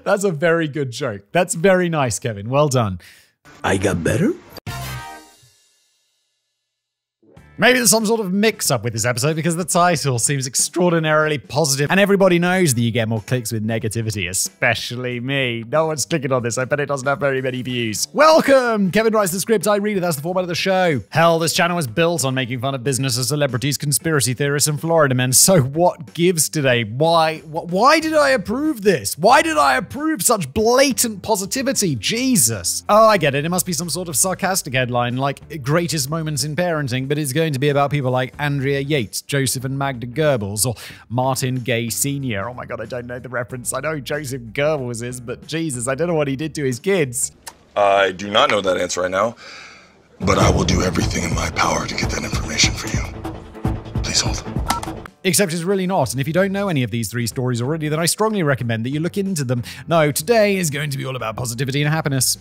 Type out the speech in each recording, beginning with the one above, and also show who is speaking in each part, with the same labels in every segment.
Speaker 1: That's a very good joke. That's very nice, Kevin. Well done.
Speaker 2: I got better?
Speaker 1: Maybe there's some sort of mix-up with this episode because the title seems extraordinarily positive, and everybody knows that you get more clicks with negativity, especially me. No one's clicking on this. I bet it doesn't have very many views. Welcome! Kevin writes the script, I read it. That's the format of the show. Hell, this channel was built on making fun of businesses, celebrities, conspiracy theorists, and Florida men. So what gives today? Why did I approve this? Why did I approve such blatant positivity? Jesus. Oh, I get it. It must be some sort of sarcastic headline like greatest moments in parenting, but it's going to be about people like Andrea Yates, Joseph and Magda Goebbels, or Martin Gay Sr. Oh my God, I don't know the reference. I know who Joseph Goebbels is, but Jesus, I don't know what he did to his kids.
Speaker 3: I do not know that answer right now, but I will do everything in my power to get that information for you. Please hold.
Speaker 1: Except it's really not, and if you don't know any of these three stories already, then I strongly recommend that you look into them. No, today is going to be all about positivity and happiness.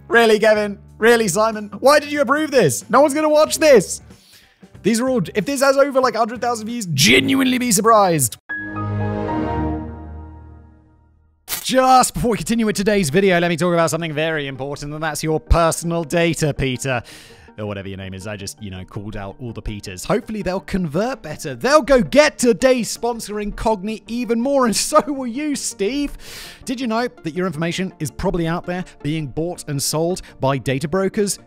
Speaker 1: Really, Kevin? Really, Simon? Why did you approve this? No one's going to watch this. These are all, if this has over like 100,000 views, genuinely be surprised. Just before we continue with today's video, let me talk about something very important, and that's your personal data, Peter. Or whatever your name is. I just, called out all the Peters. Hopefully they'll convert better. They'll go get today's sponsor Incogni even more, and so will you, Steve. Did you know that your information is probably out there being bought and sold by data brokers?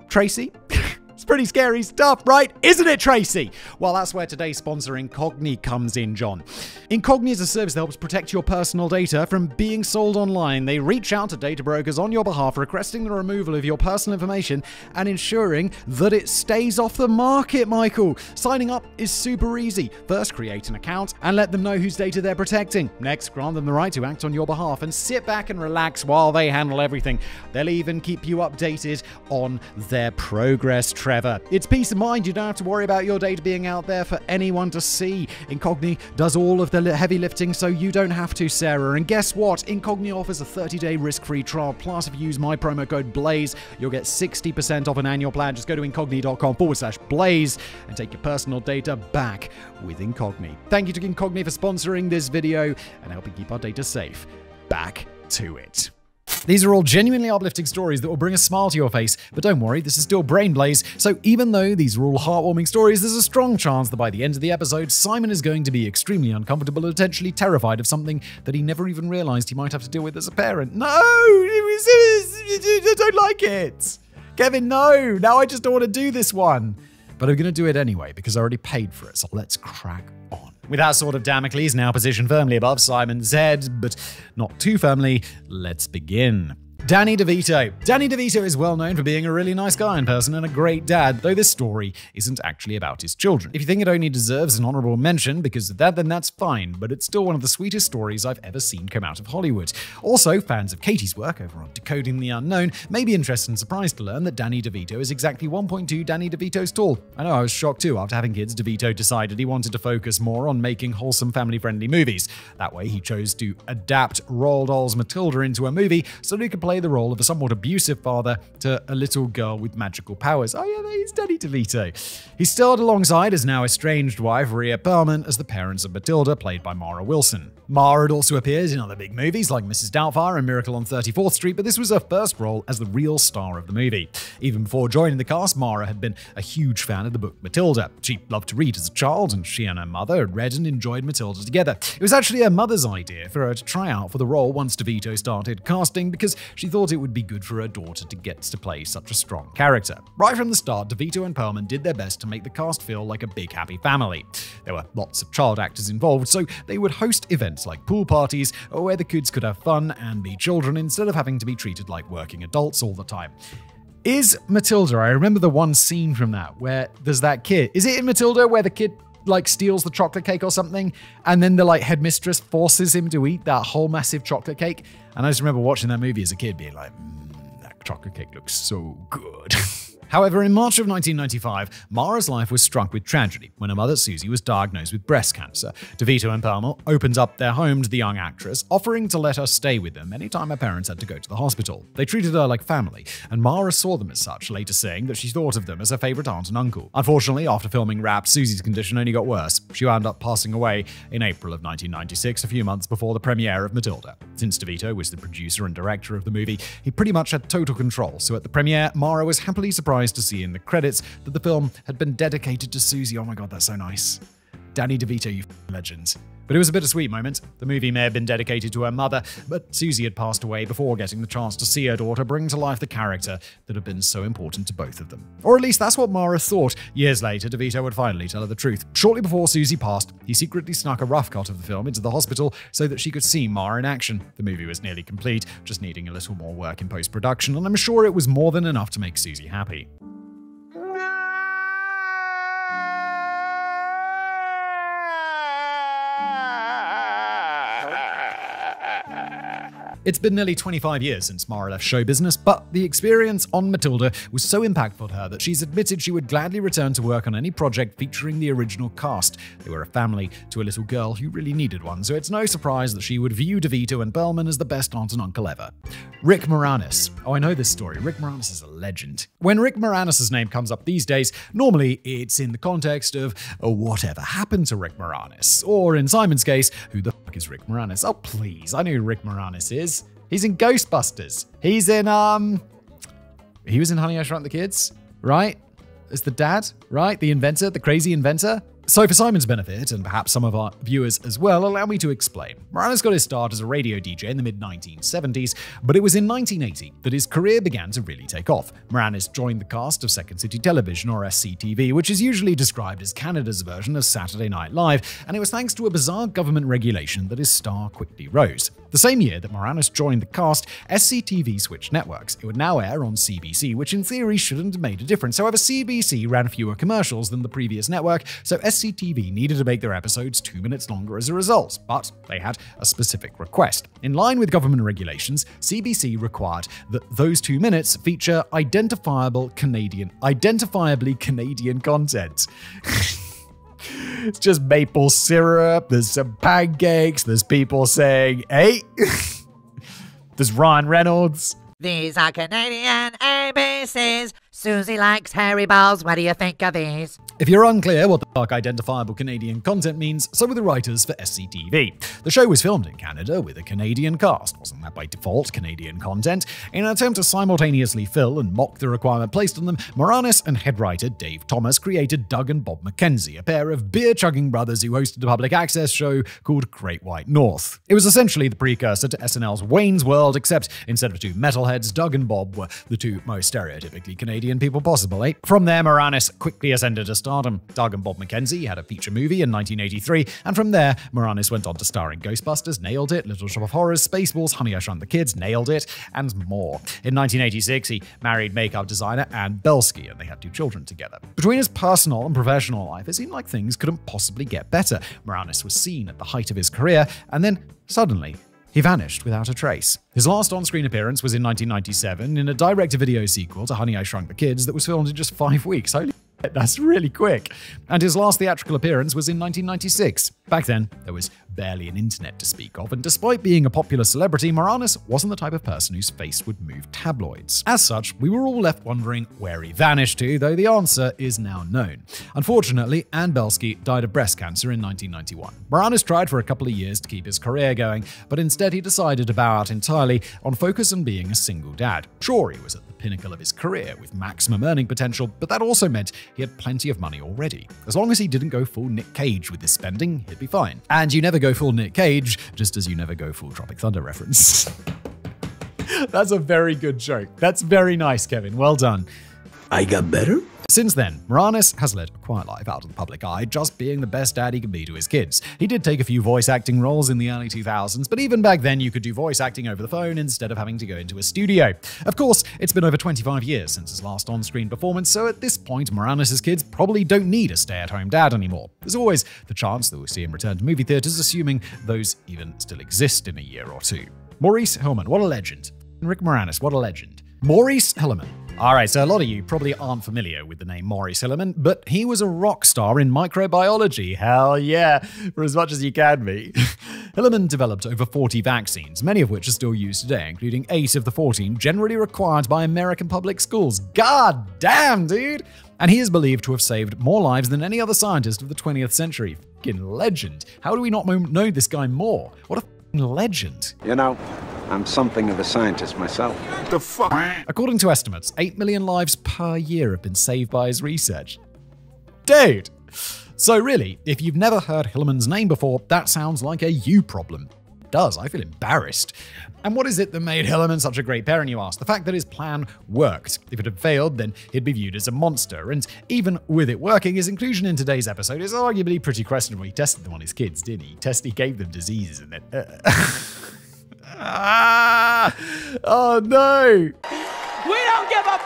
Speaker 1: Tracy? It's pretty scary stuff, right? Isn't it, Tracy? Well, that's where today's sponsor Incogni comes in, John. Incogni is a service that helps protect your personal data from being sold online. They reach out to data brokers on your behalf, requesting the removal of your personal information and ensuring that it stays off the market, Michael. Signing up is super easy. First, create an account and let them know whose data they're protecting. Next, grant them the right to act on your behalf and sit back and relax while they handle everything. They'll even keep you updated on their progress, Trevor. It's peace of mind. You don't have to worry about your data being out there for anyone to see. Incogni does all of the heavy lifting, so you don't have to, Sarah. And guess what? Incogni offers a 30-day risk-free trial. Plus, if you use my promo code BLAZE, you'll get 60% off an annual plan. Just go to incogni.com/blaze and take your personal data back with Incogni. Thank you to Incogni for sponsoring this video and helping keep our data safe. Back to it. These are all genuinely uplifting stories that will bring a smile to your face, but don't worry, this is still Brain Blaze, so even though these are all heartwarming stories, there's a strong chance that by the end of the episode, Simon is going to be extremely uncomfortable and potentially terrified of something that he never even realized he might have to deal with as a parent. No! I don't like it! Kevin, no! Now I just don't want to do this one. But I'm going to do it anyway, because I already paid for it, so let's crack on. With that sword of Damocles now positioned firmly above Simon's head, but not too firmly, let's begin. Danny DeVito. Danny DeVito is well known for being a really nice guy in person and a great dad, though this story isn't actually about his children. If you think it only deserves an honorable mention because of that, then that's fine, but it's still one of the sweetest stories I've ever seen come out of Hollywood. Also, fans of Katie's work over on Decoding the Unknown may be interested and surprised to learn that Danny DeVito is exactly 1.2 Danny DeVitos tall. I know, I was shocked too. After having kids, DeVito decided he wanted to focus more on making wholesome family-friendly movies. That way, he chose to adapt Roald Dahl's Matilda into a movie so that he could play the role of a somewhat abusive father to a little girl with magical powers. Oh yeah, that is Danny DeVito. He starred alongside his now estranged wife, Rhea Perlman, as the parents of Matilda, played by Mara Wilson. Mara had also appeared in other big movies like Mrs. Doubtfire and Miracle on 34th Street, but this was her first role as the real star of the movie. Even before joining the cast, Mara had been a huge fan of the book Matilda. She loved to read as a child, and she and her mother had read and enjoyed Matilda together. It was actually her mother's idea for her to try out for the role once DeVito started casting, because she thought it would be good for her daughter to get to play such a strong character. Right from the start, DeVito and Perlman did their best to make the cast feel like a big happy family. There were lots of child actors involved, so they would host events like pool parties where the kids could have fun and be children instead of having to be treated like working adults all the time. Is Matilda, I remember the one scene from that where there's that kid. Is it in Matilda where the kid steals the chocolate cake or something, and then the headmistress forces him to eat that whole massive chocolate cake? And I just remember watching that movie as a kid being like, that chocolate cake looks so good. However, in March of 1995, Mara's life was struck with tragedy when her mother Susie was diagnosed with breast cancer. DeVito and Perlman opened up their home to the young actress, offering to let her stay with them anytime her parents had to go to the hospital. They treated her like family, and Mara saw them as such, later saying that she thought of them as her favorite aunt and uncle. Unfortunately, after filming Wrapped, Susie's condition only got worse. She wound up passing away in April of 1996, a few months before the premiere of Matilda. Since DeVito was the producer and director of the movie, he pretty much had total control, so at the premiere, Mara was happily surprised to see in the credits that the film had been dedicated to Susie. Oh my god, that's so nice. Danny DeVito, you legend. But it was a bittersweet moment. The movie may have been dedicated to her mother, but Susie had passed away before getting the chance to see her daughter bring to life the character that had been so important to both of them. Or at least that's what Mara thought. Years later, DeVito would finally tell her the truth. Shortly before Susie passed, he secretly snuck a rough cut of the film into the hospital so that she could see Mara in action. The movie was nearly complete, just needing a little more work in post-production, and I'm sure it was more than enough to make Susie happy. It's been nearly 25 years since Mara left show business, but the experience on Matilda was so impactful to her that she's admitted she would gladly return to work on any project featuring the original cast. They were a family to a little girl who really needed one, so it's no surprise that she would view DeVito and Perlman as the best aunt and uncle ever. Rick Moranis. Oh, I know this story. Rick Moranis is a legend. When Rick Moranis' name comes up these days, normally it's in the context of whatever happened to Rick Moranis. Or in Simon's case, who the fuck is Rick Moranis? Oh, please, I know who Rick Moranis is. He's in Ghostbusters. He's in, he was in Honey, I Shrunk the Kids, right? As the dad, right? The inventor, the crazy inventor. So for Simon's benefit, and perhaps some of our viewers as well, allow me to explain. Moranis got his start as a radio DJ in the mid-1970s, but it was in 1980 that his career began to really take off. Moranis joined the cast of Second City Television, or SCTV, which is usually described as Canada's version of Saturday Night Live, and it was thanks to a bizarre government regulation that his star quickly rose. The same year that Moranis joined the cast, SCTV switched networks. It would now air on CBC, which in theory shouldn't have made a difference. However, CBC ran fewer commercials than the previous network, so SCTV needed to make their episodes 2 minutes longer as a result, but they had a specific request. In line with government regulations, CBC required that those 2 minutes feature identifiably Canadian content. It's just maple syrup, there's some pancakes, there's people saying, hey, there's Ryan Reynolds.
Speaker 2: These are Canadian ABCs. Susie likes Harry Balls. What do you think of these?
Speaker 1: If you're unclear what the fuck identifiable Canadian content means, so were the writers for SCTV. The show was filmed in Canada with a Canadian cast. Wasn't that by default Canadian content? In an attempt to simultaneously fill and mock the requirement placed on them, Moranis and head writer Dave Thomas created Doug and Bob McKenzie, a pair of beer-chugging brothers who hosted a public access show called Great White North. It was essentially the precursor to SNL's Wayne's World, except instead of two metalheads, Doug and Bob were the two most stereotypically Canadian people possible, eh? From there, Moranis quickly ascended to stardom. Doug and Bob McKenzie had a feature movie in 1983, and from there, Moranis went on to star in Ghostbusters, nailed it, Little Shop of Horrors, Spaceballs, Honey, I Shrunk the Kids, nailed it, and more. In 1986, he married makeup designer Ann Belsky, and they had 2 children together. Between his personal and professional life, it seemed like things couldn't possibly get better. Moranis was seen at the height of his career, and then, suddenly, he vanished without a trace. His last on-screen appearance was in 1997 in a direct-to-video sequel to Honey, I Shrunk the Kids that was filmed in just 5 weeks. Holy shit, that's really quick. And his last theatrical appearance was in 1996. Back then, there was barely an internet to speak of, and despite being a popular celebrity, Moranis wasn't the type of person whose face would move tabloids. As such, we were all left wondering where he vanished to, though the answer is now known. Unfortunately, Ann Belsky died of breast cancer in 1991. Moranis tried for a couple of years to keep his career going, but instead he decided to bow out entirely on focus on being a single dad. Sure, he was at the pinnacle of his career with maximum earning potential, but that also meant he had plenty of money already. As long as he didn't go full Nick Cage with his spending, he'd be fine. And you never go full Nick Cage, just as you never go full Tropic Thunder reference. That's a very good joke. That's very nice, Kevin. Well done.
Speaker 4: I got better?
Speaker 1: Since then, Moranis has led a quiet life out of the public eye, just being the best dad he can be to his kids. He did take a few voice acting roles in the early 2000s, but even back then you could do voice acting over the phone instead of having to go into a studio. Of course, it's been over 25 years since his last on-screen performance, so at this point, Moranis' kids probably don't need a stay-at-home dad anymore. There's always the chance that we'll see him return to movie theaters, assuming those even still exist in a year or two. Maurice Hillman, what a legend. Rick Moranis, what a legend. Maurice Hilleman. Alright, so a lot of you probably aren't familiar with the name Maurice Hilleman, but he was a rock star in microbiology. Hell yeah, for as much as you can be. Hilleman developed over 40 vaccines, many of which are still used today, including 8 of the 14 generally required by American public schools. God damn, dude! And he is believed to have saved more lives than any other scientist of the 20th century. Fucking legend. How do we not know this guy more? What a fucking legend.
Speaker 4: You know, I'm something of a scientist myself.
Speaker 3: The fuck?
Speaker 1: According to estimates, 8 million lives per year have been saved by his research. Dude! So really, if you've never heard Hilleman's name before, that sounds like a you problem. It does, I feel embarrassed. And what is it that made Hilleman such a great parent, you ask? The fact that his plan worked. If it had failed, then he'd be viewed as a monster. And even with it working, his inclusion in today's episode is arguably pretty questionable. He tested them on his kids, didn't he? He gave them diseases and then... Oh no!
Speaker 5: We don't give a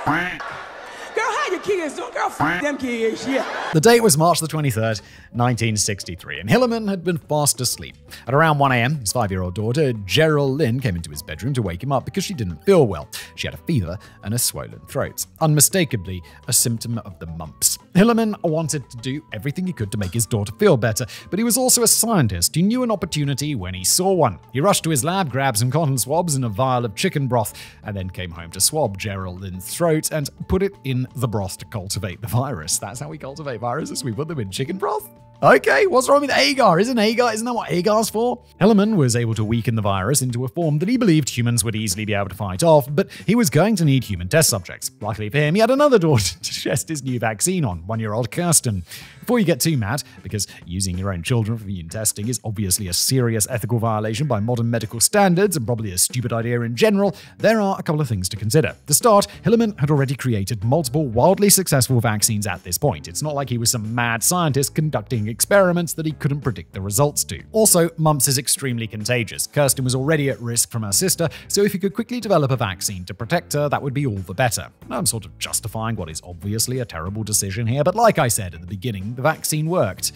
Speaker 5: Girl, how your kids doing? Girl, them kids, yeah.
Speaker 1: The date was March the 23rd, 1963, and Hilleman had been fast asleep. At around 1 a.m., his 5-year-old daughter, Geraldine, came into his bedroom to wake him up because she didn't feel well. She had a fever and a swollen throat, unmistakably a symptom of the mumps. Hilleman wanted to do everything he could to make his daughter feel better, but he was also a scientist who knew an opportunity when he saw one. He rushed to his lab, grabbed some cotton swabs and a vial of chicken broth, and then came home to swab Geraldine's throat and put it in the broth to cultivate the virus. That's how we cultivate viruses. We put them in chicken broth? Okay, what's wrong with agar? Isn't that what agar's for? Hilleman was able to weaken the virus into a form that he believed humans would easily be able to fight off, but he was going to need human test subjects. Luckily for him, he had another daughter to test his new vaccine on, 1-year-old Kirsten. Before you get too mad, because using your own children for human testing is obviously a serious ethical violation by modern medical standards and probably a stupid idea in general, there are a couple of things to consider. To start, Hilleman had already created multiple wildly successful vaccines at this point. It's not like he was some mad scientist conducting experiments that he couldn't predict the results to. Also, mumps is extremely contagious. Kirsten was already at risk from her sister, so if he could quickly develop a vaccine to protect her, that would be all the better. I'm sort of justifying what is obviously a terrible decision here, but like I said at the beginning, the vaccine worked.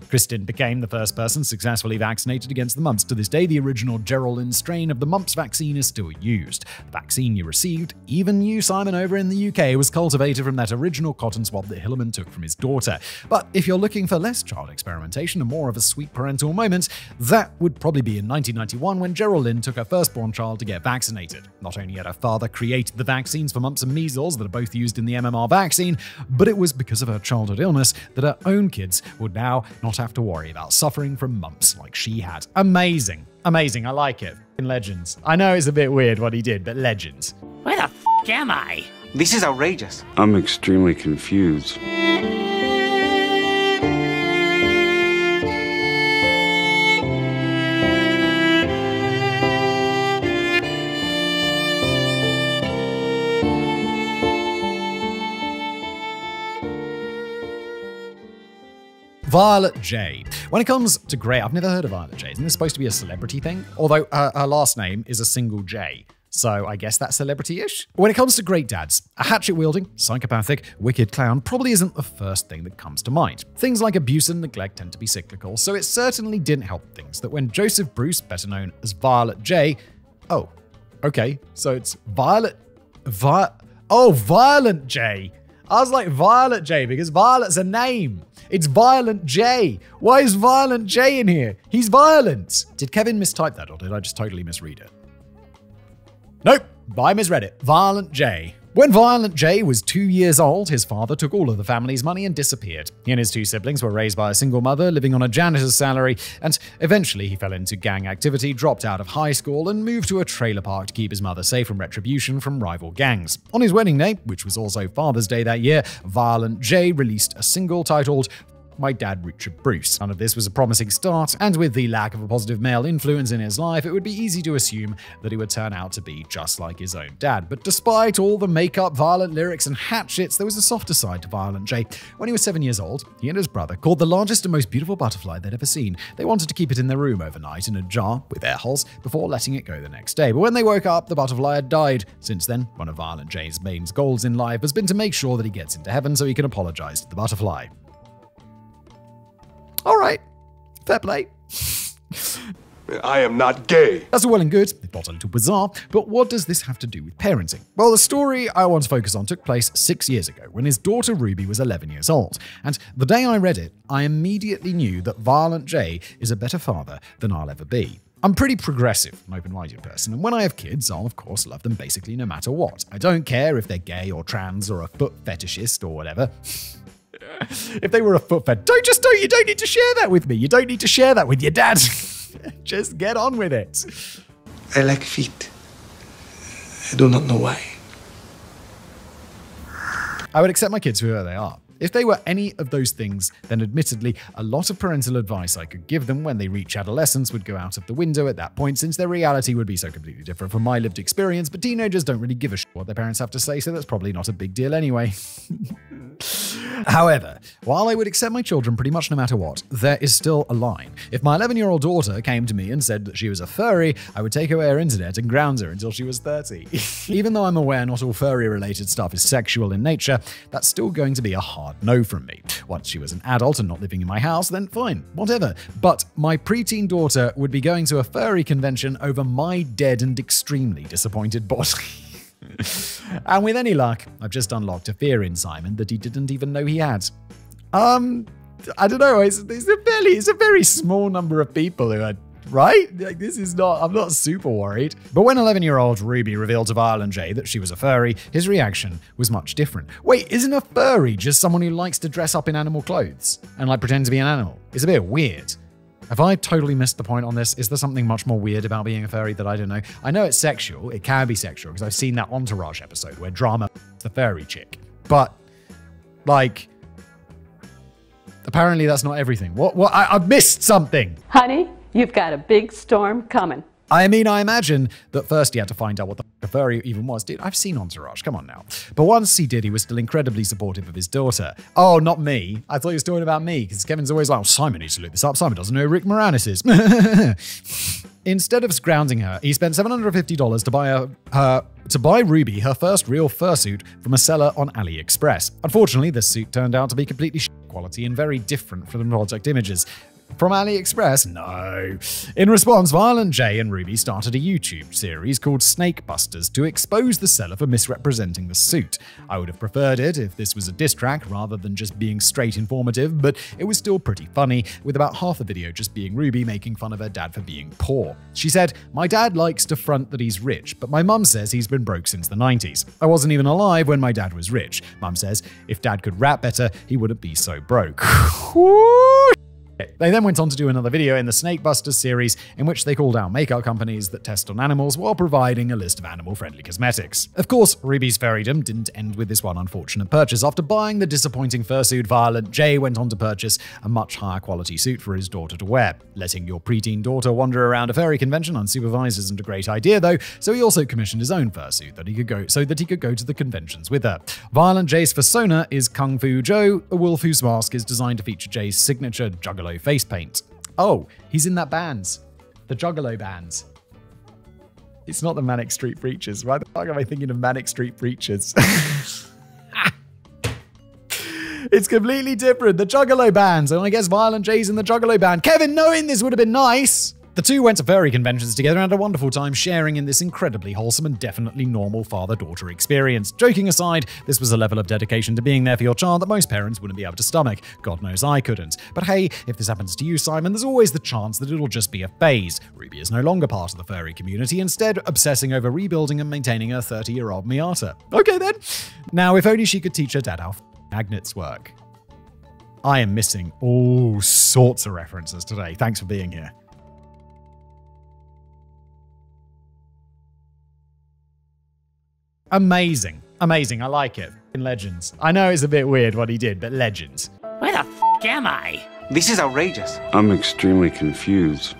Speaker 1: Kristen became the first person successfully vaccinated against the mumps. To this day, the original Geraldine strain of the mumps vaccine is still used. The vaccine you received, even you, Simon, over in the UK, was cultivated from that original cotton swab that Hilleman took from his daughter. But if you're looking for less child experimentation and more of a sweet parental moment, that would probably be in 1991 when Geraldine took her firstborn child to get vaccinated. Not only had her father created the vaccines for mumps and measles that are both used in the MMR vaccine, but it was because of her childhood illness that her own kids would now not have to worry about suffering from mumps like she had. Amazing. Amazing. I like it. Legends. I know it's a bit weird what he did, but legends.
Speaker 2: Where the am I?
Speaker 4: This is outrageous.
Speaker 6: I'm extremely confused.
Speaker 1: Violet J. When it comes to Grey, I've never heard of Violet J. Isn't this supposed to be a celebrity thing? Although her last name is a single J. So I guess that's celebrity-ish. When it cocomes to great dads, a hatchet-wielding, psychopathic, wicked clown probably isn't the first thing that comes to mind. Things like abuse and neglect tend to be cyclical, so it certainly didn't help things that when Joseph Bruce, better known as Violet J. Oh, okay, so it's Violent J. I was like Violet J because Violet's a name. It's Violent J. Why is Violent J in here? He's violent. Did Kevin mistype that or did I just totally misread it? Nope, I misread it. Violent J. When Violent J was 2 years old, his father took all of the family's money and disappeared. He and his 2 siblings were raised by a single mother, living on a janitor's salary, and eventually he fell into gang activity, dropped out of high school, and moved to a trailer park to keep his mother safe from retribution from rival gangs. On his wedding day, which was also Father's Day that year, Violent J released a single titled My Dad, Richard Bruce. None of this was a promising start, and with the lack of a positive male influence in his life, it would be easy to assume that he would turn out to be just like his own dad. But despite all the makeup, violent lyrics, and hatchets, there was a softer side to Violent J. When he was 7 years old, he and his brother caught the largest and most beautiful butterfly they'd ever seen. They wanted to keep it in their room overnight in a jar with air holes before letting it go the next day. But when they woke up, the butterfly had died. Since then, one of Violent J's main goals in life has been to make sure that he gets into heaven so he can apologize to the butterfly. All right, fair play.
Speaker 3: I am not gay.
Speaker 1: That's all well and good if plot a little bizarre, but what does this have to do with parenting? Well, the story I want to focus on took place 6 years ago when his daughter Ruby was 11 years old. And the day I read it, I immediately knew that Violent J is a better father than I'll ever be. I'm pretty progressive, an open-minded person, and when I have kids, I'll of course love them basically no matter what. I don't care if they're gay or trans or a foot fetishist or whatever. If they were a foot fetish, you don't need to share that with me. You don't need to share that with your dad. Just get on with it.
Speaker 3: I like feet. I do not know why.
Speaker 1: I would accept my kids for who they are. If they were any of those things, then admittedly, a lot of parental advice I could give them when they reach adolescence would go out of the window at that point, since their reality would be so completely different from my lived experience, but teenagers don't really give a shit what their parents have to say, so that's probably not a big deal anyway. However, while I would accept my children pretty much no matter what, there is still a line. If my 11-year-old daughter came to me and said that she was a furry, I would take away her internet and ground her until she was 30. Even though I'm aware not all furry-related stuff is sexual in nature, that's still going to be a hard no from me. Once she was an adult and not living in my house, then fine, whatever. But my preteen daughter would be going to a furry convention over my dead and extremely disappointed body. And with any luck, I've just unlocked a fear in Simon that he didn't even know he had. I don't know, it's a very small number of people who are, right? Like, I'm not super worried. But when 11-year-old Ruby revealed to Violent J that she was a furry, his reaction was much different. Wait, isn't a furry just someone who likes to dress up in animal clothes and like pretend to be an animal? It's a bit weird. Have I totally missed the point on this? Is there something much more weird about being a furry that I don't know? I know it's sexual. It can be sexual because I've seen that Entourage episode where Drama the furry chick. But, like, apparently that's not everything. What? I've missed something.
Speaker 7: Honey, you've got a big storm coming.
Speaker 1: I mean, I imagine that first he had to find out what the furry even was. Dude, I've seen Entourage, come on now. But once he did, he was still incredibly supportive of his daughter. Oh, not me. I thought he was talking about me, because Kevin's always like, oh, Simon needs to look this up. Simon doesn't know who Rick Moranis is. Instead of grounding her, he spent $750 to buy Ruby her first real fursuit from a seller on AliExpress. Unfortunately, this suit turned out to be completely shit quality and very different from the project images. From AliExpress? No. In response, Violent J and Ruby started a YouTube series called Snake Busters to expose the seller for misrepresenting the suit. I would have preferred it if this was a diss track rather than just being straight informative, but it was still pretty funny, with about half the video just being Ruby making fun of her dad for being poor. She said, "My dad likes to front that he's rich, but my mum says he's been broke since the 90s. I wasn't even alive when my dad was rich. Mum says if dad could rap better, he wouldn't be so broke." They then went on to do another video in the Snake Busters series in which they called out makeup companies that test on animals while providing a list of animal-friendly cosmetics. Of course, Ruby's furrydom didn't end with this one unfortunate purchase. After buying the disappointing fursuit, Violent J went on to purchase a much higher quality suit for his daughter to wear. Letting your preteen daughter wander around a furry convention unsupervised isn't a great idea though, so he also commissioned his own fursuit that he could go to the conventions with her. Violent J's persona is Kung Fu Joe, a wolf whose mask is designed to feature J's signature Juggalo face paint. Oh, he's in that band. The Juggalo band. It's not the Manic Street Preachers. Why the fuck am I thinking of Manic Street Preachers? It's completely different. The Juggalo band. And I guess Violent J's in the Juggalo band. Kevin, knowing this would have been nice. The two went to furry conventions together and had a wonderful time sharing in this incredibly wholesome and definitely normal father-daughter experience. Joking aside, this was a level of dedication to being there for your child that most parents wouldn't be able to stomach. God knows I couldn't. But hey, if this happens to you, Simon, there's always the chance that it'll just be a phase. Ruby is no longer part of the furry community, instead obsessing over rebuilding and maintaining her 30-year-old Miata. Okay then. Now, if only she could teach her dad how magnets work. I am missing all sorts of references today. Thanks for being here. Amazing. Amazing. I like it. Legends. I know it's a bit weird what he did, but legends.
Speaker 2: Where the f am I?
Speaker 4: This is outrageous.
Speaker 6: I'm extremely confused.